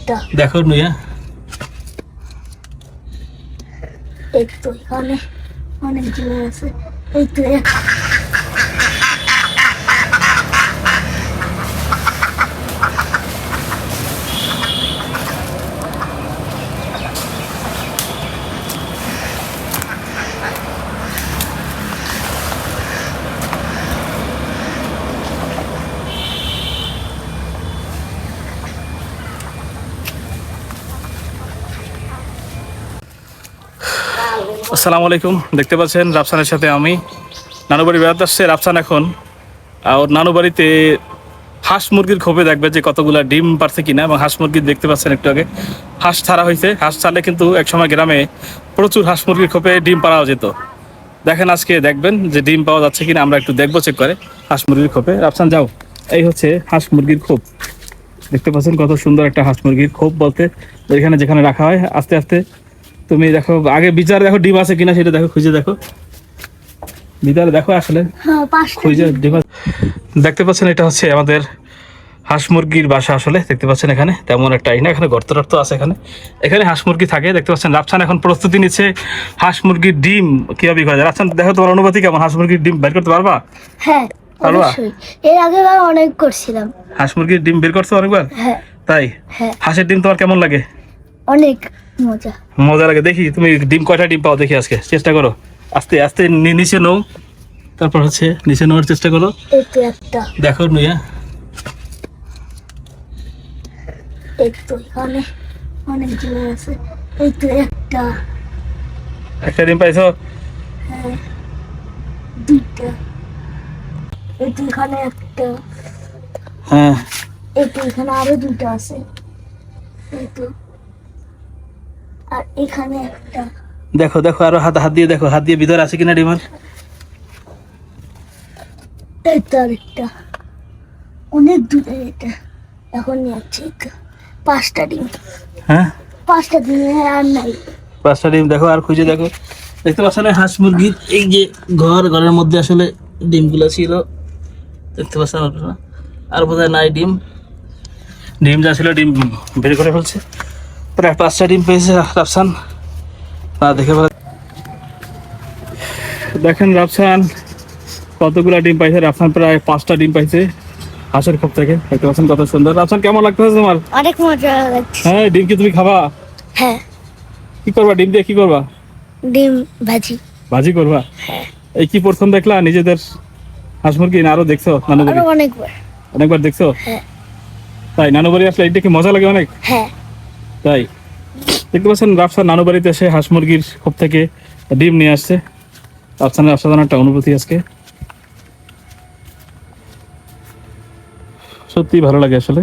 একটা দেখো নুইয়া এই তো এখানে অনেক জোর আছে। এই তো আসসালামু আলাইকুম। দেখতে পাচ্ছেন রাফসানের সাথে আমি নানু বাড়ি বেড়াতে আসছে। রাফসান এখন ওর নানু বাড়িতে হাঁস মুরগির খোপে দেখবে যে কতগুলো ডিম পারছে কিনা, এবং হাঁস মুরগি দেখতে পাচ্ছেন একটু আগে হাঁস ছাড়া হয়েছে। হাঁস ছাড়লে কিন্তু একসময় গ্রামে প্রচুর হাঁস মুরগির খোপে ডিম পাওয়া যেত। দেখেন আজকে দেখবেন যে ডিম পাওয়া যাচ্ছে কিনা, আমরা একটু দেখবো চেক করে হাঁস মুরগির খোপে। রাফসান যাও, এই হচ্ছে হাঁস মুরগির খোপ। দেখতে পাচ্ছেন কত সুন্দর একটা হাঁস মুরগির খোপ, বলতে এখানে যেখানে রাখা হয়। আস্তে আস্তে তুমি দেখো, আগে বিচার দেখো ডিম আছে কিনা, সেটা দেখো, খুঁজে দেখো ভিতরে দেখো আসলে খুঁজে ডিম। দেখতে পাচ্ছেন এটা হচ্ছে আমাদের হাঁস মুরগির বাসা। আসলে দেখতে পাচ্ছেন এখানে তেমন একটা না, এখানে গর্ত টর্ত আছে, এখানে হাঁস মুরগি থাকে। দেখতে পাচ্ছেন রাফসান এখন প্রস্তুতি নিচ্ছে হাঁস মুরগির ডিম কিভাবে করা যায়। রাফসান দেখো, তোমার অনুভূতি কেমন? হাঁস মুরগির ডিম বের করতে পারবা? হ্যাঁ অবশ্যই, এর আগে অনেক করছিলাম। হাঁস মুরগির ডিম বের করছো অনেকবার? হ্যাঁ। তাই? হ্যাঁ। হাঁসের ডিম তোমার কেমন লাগে? অনেক মজা। মজা লাগে। দেখি তুমি ডিম কয়টা ডিম পাও, দেখি আজকে চেষ্টা করো। আস্তে আস্তে নিচে নাও, তারপর হচ্ছে নিচে নেওয়ার চেষ্টা করো। এই তো একটা দেখো নুইয়া, এই তো এখানে অনেক জোর আছে। এই তো একটা ডিম পাইছো? হ্যাঁ, দুইটা। এই তো এখানে একটা। হ্যাঁ। এই তো এখানে আরো দুটো আছে। এই তো, আর এখানে একটা। দেখো দেখো, আরো হাত হাত দিয়ে দেখো, হাত দিয়ে ভিতরে আছে কিনা ডিমার। এই তো আরেকটা, অনেক দূরে। এটা এখন যাচ্ছে। পাঁচটা ডিম। হ্যাঁ, পাঁচটা ডিম, আর নাই। পাঁচটা ডিম দেখো, আর খুঁজে দেখো। দেখতে পাচ্ছেন হাঁস মুরগির এই যে ঘরের মধ্যে আসলে ডিমগুলো ছিল। দেখতে পাচ্ছেন আপনারা? আর বোধহয় নাই ডিম। ডিম যা ছিল ডিম বের করে ফেলছে। প্রায় পাঁচটা ডিম পেয়েছে রাফসান। দেখে দেখেন রাফসান কতগুলা ডিম পাইছে। রাফসান প্রায় 5টা ডিম পাইছে হাঁসের খোপ থেকে। দেখতে পাচ্ছেন কত সুন্দর। রাফসান কেমন লাগতেছে তোমার? অনেক মজা লাগছে। হ্যাঁ, ডিম কি তুমি খাবা? হ্যাঁ। কি করবা ডিম দিয়ে? কি করবা? ডিম ভাজি। ভাজি করবা? হ্যাঁ। এই কি প্রথম দেখলা নিজেদের হাঁস মুরগি, না আরো দেখছো নানু বাড়ি? অনেকবার। অনেকবার দেখছো? হ্যাঁ। তাই নানু বাড়ি আসলে এটা কি মজা লাগে অনেক? হ্যাঁ। তাই দেখতে পাচ্ছেন রাফসান নানু বাড়িতে এসে হাঁস মুরগির খোপ থেকে ডিম নিয়ে আসছে। রাফসানের অসাধারণ একটা অনুভূতি আজকে, সত্যি ভালো লাগে আসলে।